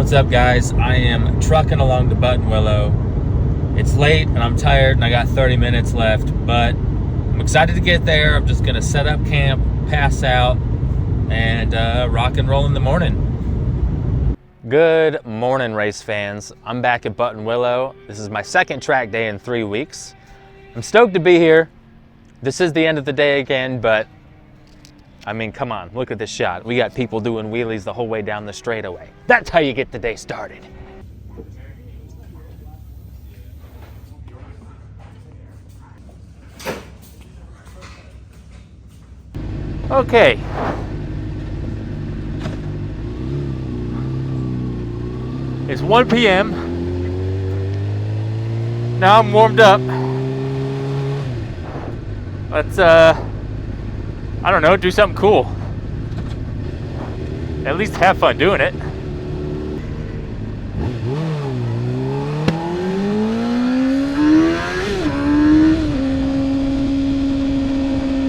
What's up, guys? I am trucking along to Button Willow. It's late and I'm tired and I got 30 minutes left, but I'm excited to get there. I'm just gonna set up camp, pass out, and rock and roll in the morning. Good morning, race fans. I'm back at Button Willow. This is my second track day in 3 weeks. I'm stoked to be here. This is the end of the day again, but I mean, come on, look at this shot. We got people doing wheelies the whole way down the straightaway. That's how you get the day started. Okay. It's 1 p.m. Now I'm warmed up. Let's, I don't know, do something cool. At least have fun doing it.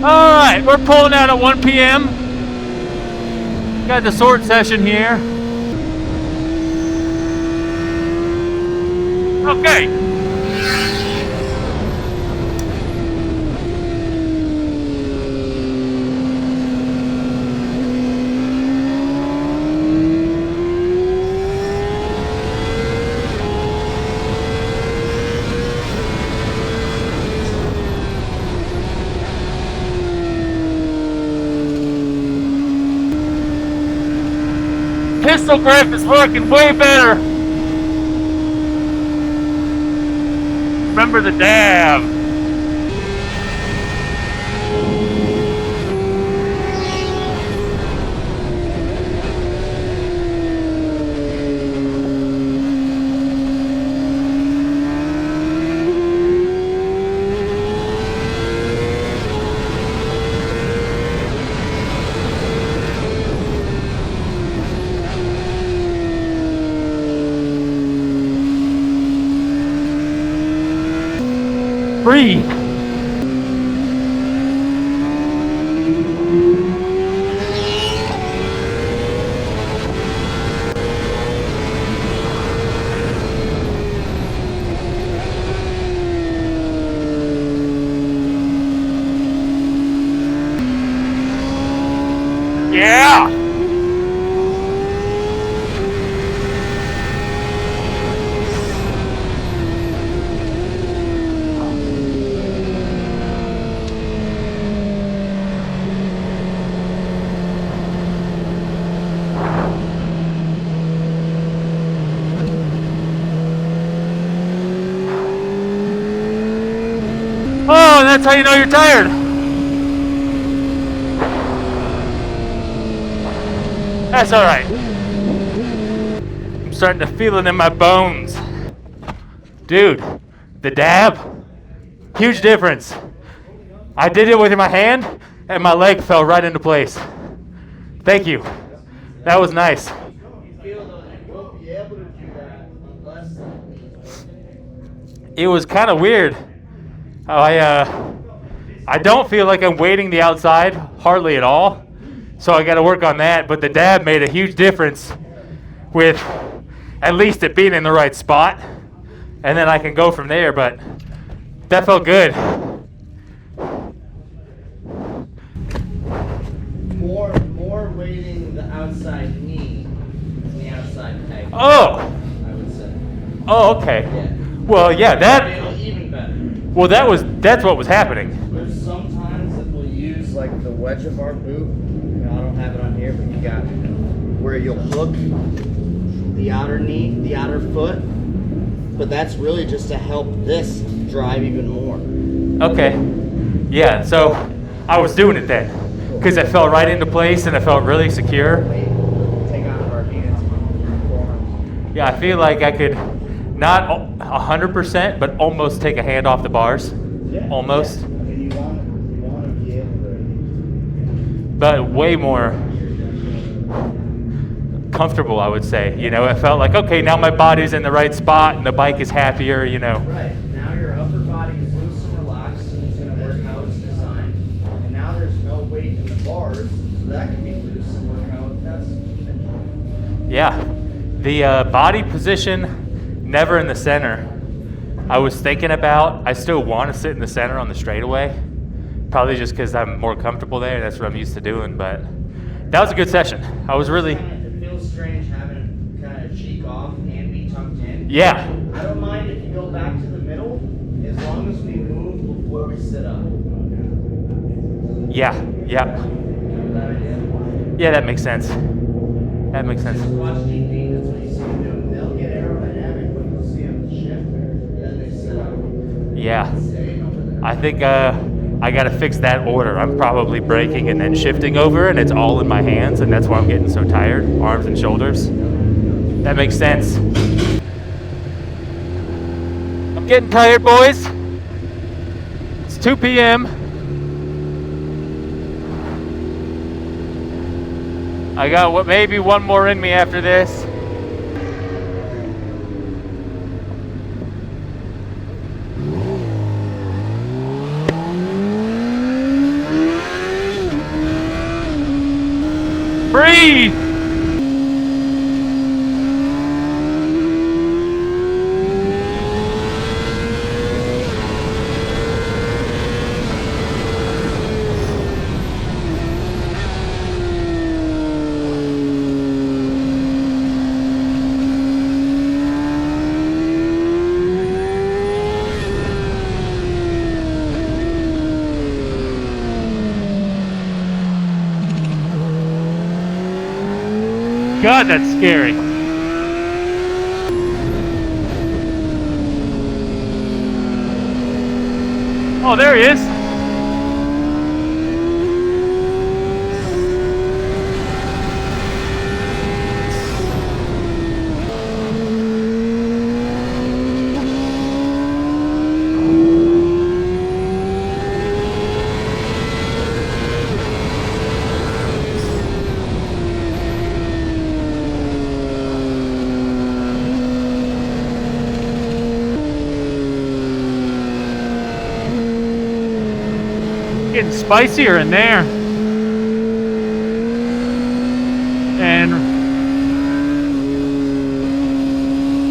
All right, we're pulling out at 1 p.m. Got the sword session here. Okay. Pistol grip is working way better. Remember the dab. Breathe. Yeah. Oh, that's how you know you're tired. That's all right. I'm starting to feel it in my bones. Dude, the dab, huge difference. I did it with my hand and my leg fell right into place. Thank you. That was nice. It was kind of weird. I don't feel like I'm weighting the outside hardly at all, so I got to work on that. But the dab made a huge difference with at least it being in the right spot, and then I can go from there. But that felt good. More weighting the outside knee than the outside peg. Oh. I would say. Oh, okay. Yeah. Well, yeah, that. Even better. Well, that's what was happening. There's sometimes that we'll use like the wedge of our boot. I don't have it on here, but you got where you'll hook the outer knee, the outer foot. But that's really just to help this drive even more. Okay. Yeah. So I was doing it then because it fell right into place and it felt really secure. Take out of our hands. Yeah, I feel like I could not 100%, but almost take a hand off the bars. Yeah, almost. Yeah. I mean, you want to be able to. But way more comfortable, I would say. You know, it felt like, okay, now my body's in the right spot and the bike is happier, you know. Right. Now your upper body is loose and relaxed and it's going to work how it's designed. And now there's no weight in the bars, so that can be loose and work how it does. Yeah. The body position, never in the center. I was thinking about, I still want to sit in the center on the straightaway. Probably just because I'm more comfortable there. That's what I'm used to doing. But that was a good session. I was really... It feels strange having kind of cheek off and be tucked in. Yeah. I don't mind if you go back to the middle, as long as we move before we sit up. Yeah. Yeah, that makes sense. That makes sense. Just watch DP, that's what you see them doing. They'll get aerodynamic, but you'll see them shift, and then they sit up. Yeah. Staying over there. I think I got to fix that order. I'm probably braking and then shifting over, and it's all in my hands, and that's why I'm getting so tired, arms and shoulders. That makes sense. I'm getting tired, boys. It's 2 p.m. I got maybe one more in me after this. Breathe! God, that's scary. Oh, there he is. Getting spicier in there, and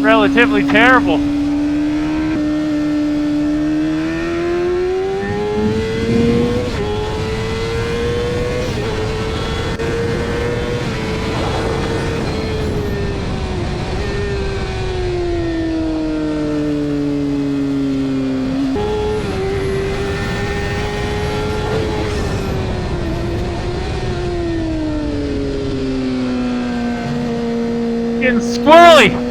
relatively terrible. Getting squirrely.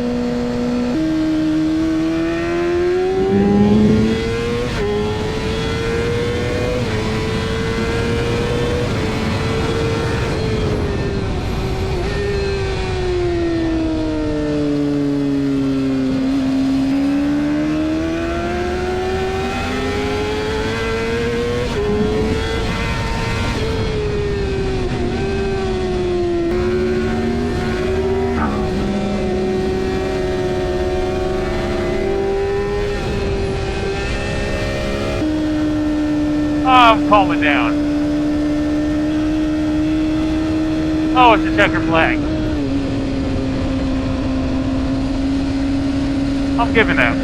I'm calming down. Oh, it's a checker flag. I'm giving that.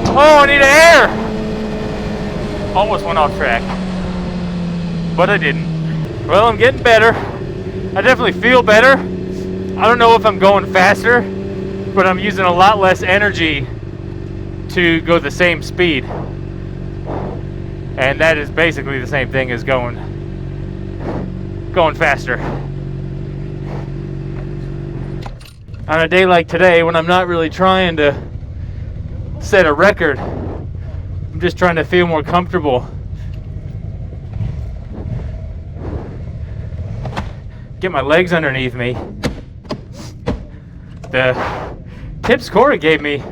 Oh, I need air! Almost went off track. But I didn't. Well, I'm getting better. I definitely feel better. I don't know if I'm going faster, but I'm using a lot less energy to go the same speed. And that is basically the same thing as going faster. On a day like today, when I'm not really trying to set a record, I'm just trying to feel more comfortable. Get my legs underneath me. The tips Corey gave me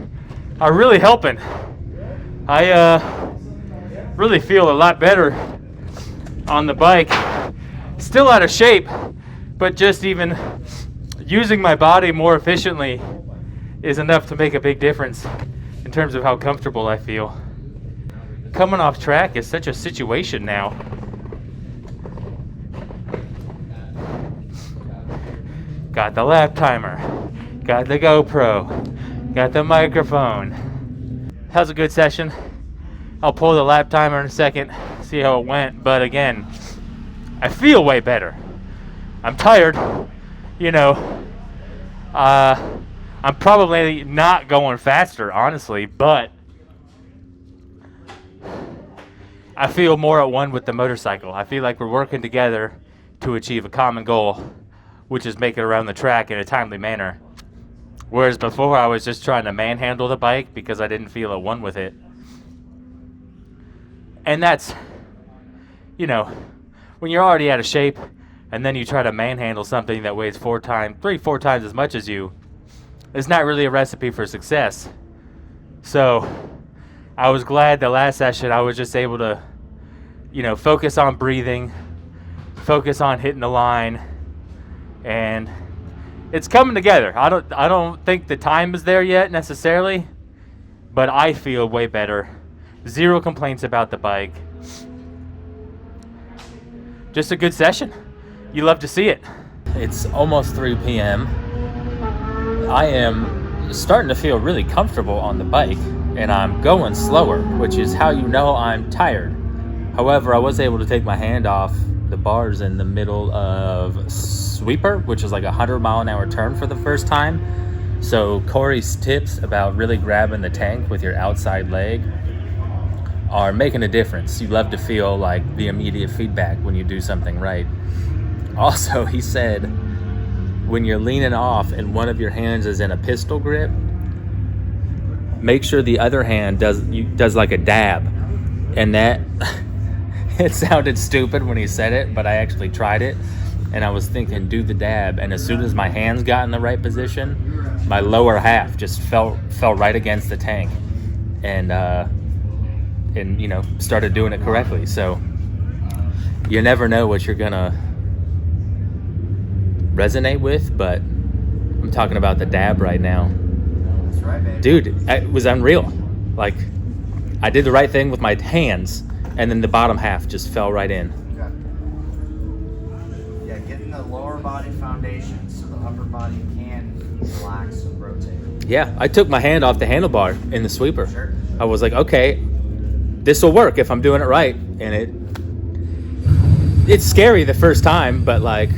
are really helping. I really feel a lot better on the bike. Still out of shape, but just even using my body more efficiently is enough to make a big difference in terms of how comfortable I feel. Coming off track is such a situation now. Got the lap timer. Got the GoPro. Got the microphone. That was a good session. I'll pull the lap timer in a second, see how it went. But again, I feel way better. I'm tired, you know. I'm probably not going faster, honestly, but I feel more at one with the motorcycle. I feel like we're working together to achieve a common goal, which is make it around the track in a timely manner. Whereas before I was just trying to manhandle the bike because I didn't feel at one with it. And that's, you know, when you're already out of shape and then you try to manhandle something that weighs 4 times as much as you, it's not really a recipe for success. So I was glad the last session I was just able to, you know, focus on breathing, focus on hitting the line, and it's coming together. I don't think the time is there yet necessarily, but I feel way better. 0 complaints about the bike. Just a good session. You love to see it. It's almost 3 p.m. I am starting to feel really comfortable on the bike, and I'm going slower, which is how you know I'm tired. However, I was able to take my hand off the bars in the middle of sweeper, which is like a 100-mile-an-hour turn for the first time. So Corey's tips about really grabbing the tank with your outside leg are making a difference. You love to feel like the immediate feedback when you do something right. Also, he said, when you're leaning off and one of your hands is in a pistol grip, make sure the other hand does like a dab. And that, it sounded stupid when he said it, but I actually tried it. And I was thinking, do the dab. And as soon as my hands got in the right position, my lower half just fell right against the tank. And you know, started doing it correctly. So you never know what you're gonna resonate with, but I'm talking about the dab right now. That's right, baby. Dude, it was unreal. Like, I did the right thing with my hands, and then the bottom half just fell right in. Yeah, getting the lower body foundation so the upper body can relax and rotate. Yeah, I took my hand off the handlebar in the sweeper. Sure. I was like, okay, this will work if I'm doing it right. And it's scary the first time, but like,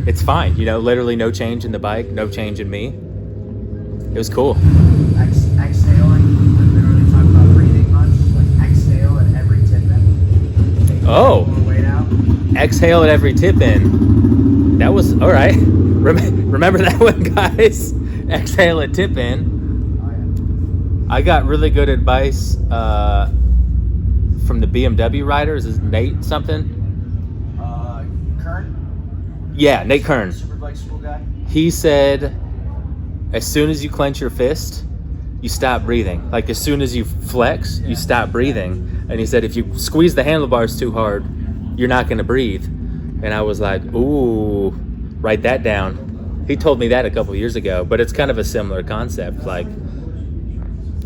it's fine, you know, literally no change in the bike, no change in me. It was cool. Exhaling, I literally talk about breathing much, like exhale at every tip in. Take Oh. more weight out. Exhale at every tip in. That was, all right. Remember that one, guys? Exhale at tip in. Oh, yeah. I got really good advice from the BMW riders. Is Nate something? Kern? Yeah, Nate Kern. Superbike school guy? He said, as soon as you clench your fist, you stop breathing. Like, as soon as you flex, you stop breathing. And he said, if you squeeze the handlebars too hard, you're not going to breathe. And I was like, ooh, write that down. He told me that a couple years ago, but it's kind of a similar concept. Like,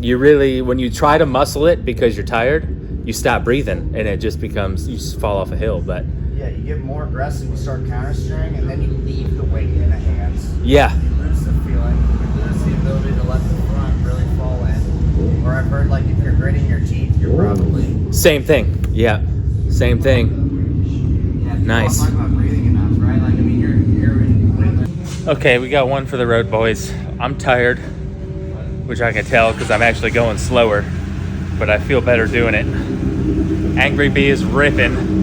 you really, when you try to muscle it because you're tired, you stop breathing, and it just becomes, you just fall off a hill. But Yeah, you get more aggressive, you start counter-steering, and then you leave the weight in the hands. yeah, You lose the feeling, you lose the ability to let the front really fall in. Or I've heard, like, if you're gritting your teeth, you're probably... same thing. Yeah, same thing. Yeah, people Nice. don't talk about breathing enough, right? Like, I mean, you're breathing. Okay, we got one for the road, boys. I'm tired, which I can tell because I'm actually going slower, but I feel better doing it. Angry Bee is ripping.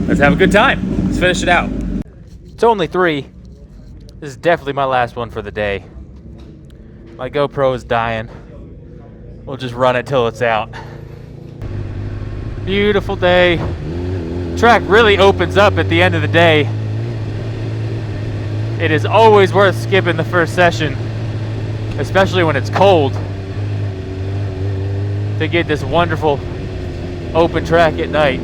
Let's have a good time. Let's finish it out. It's only 3. This is definitely my last one for the day. My GoPro is dying. We'll just run it till it's out. Beautiful day. Track really opens up at the end of the day. It is always worth skipping the first session, especially when it's cold, to get this wonderful open track at night.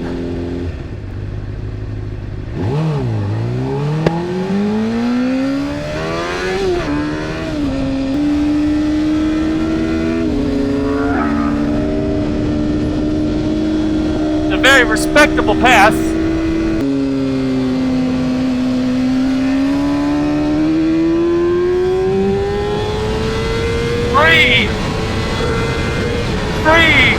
It's a very respectable pass. free.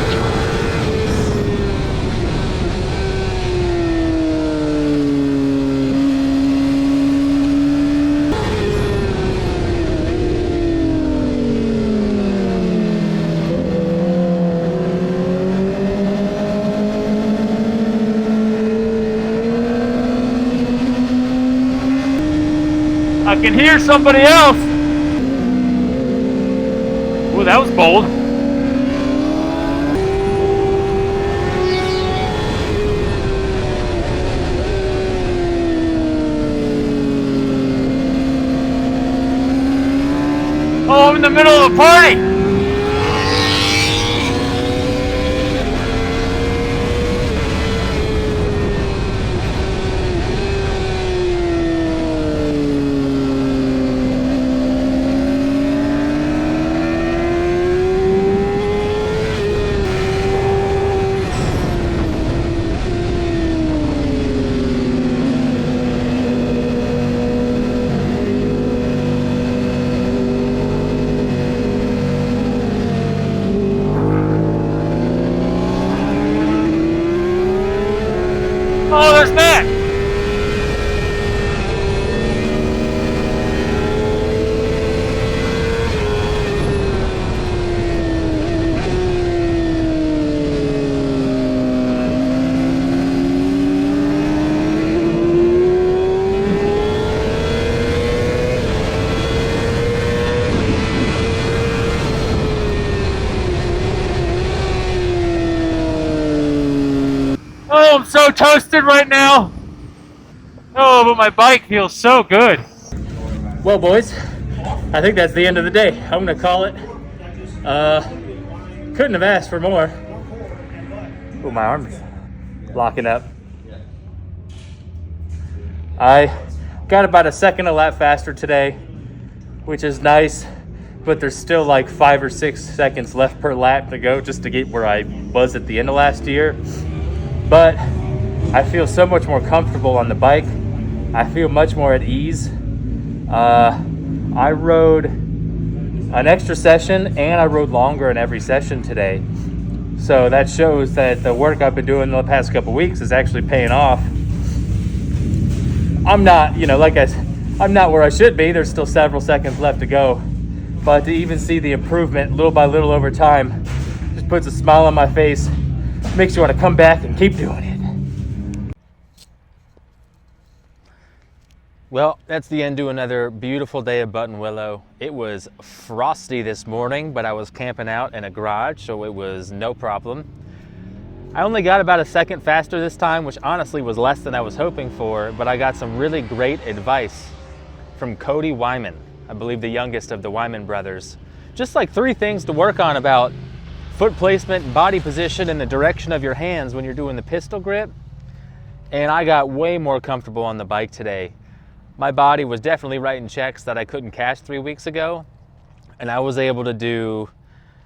I can hear somebody else. Ooh, that was bold. Oh, I'm in the middle of a party. Oh, there's Matt. Oh, I'm so toasted right now. Oh, but my bike feels so good. Well, boys, I think that's the end of the day. I'm gonna call it. Couldn't have asked for more. Oh, my arm's locking up. I got about a second a lap faster today, which is nice, but there's still like 5 or 6 seconds left per lap to go just to get where I was at the end of last year. But I feel so much more comfortable on the bike. I feel much more at ease. I rode an extra session and I rode longer in every session today. So that shows that the work I've been doing the past couple weeks is actually paying off. I'm not, I'm not where I should be. There's still several seconds left to go. But to even see the improvement little by little over time just puts a smile on my face. Makes you want to come back and keep doing it. Well, that's the end to another beautiful day of Buttonwillow. It was frosty this morning, but I was camping out in a garage, so it was no problem. I only got about a second faster this time, which honestly was less than I was hoping for, but I got some really great advice from Cody Wyman, I believe the youngest of the Wyman brothers. Just like 3 things to work on about foot placement, body position, and the direction of your hands when you're doing the pistol grip. And I got way more comfortable on the bike today. My body was definitely writing checks that I couldn't cash 3 weeks ago. And I was able to do,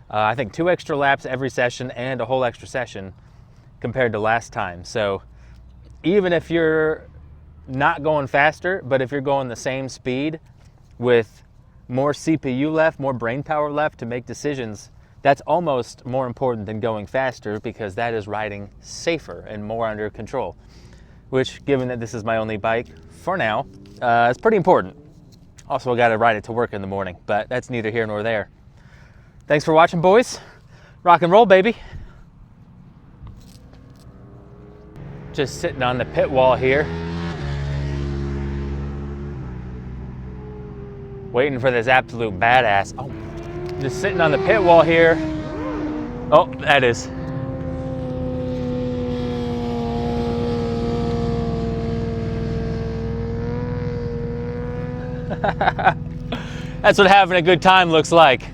I think 2 extra laps every session and a whole extra session compared to last time. So even if you're not going faster, but if you're going the same speed with more CPU left, more brain power left to make decisions, that's almost more important than going faster, because that is riding safer and more under control, which, given that this is my only bike for now, is pretty important. Also, I got to ride it to work in the morning, but that's neither here nor there. Thanks for watching, boys. Rock and roll, baby. Just sitting on the pit wall here, waiting for this absolute badass. Oh. Just sitting on the pit wall here. Oh, that is. That's what having a good time looks like.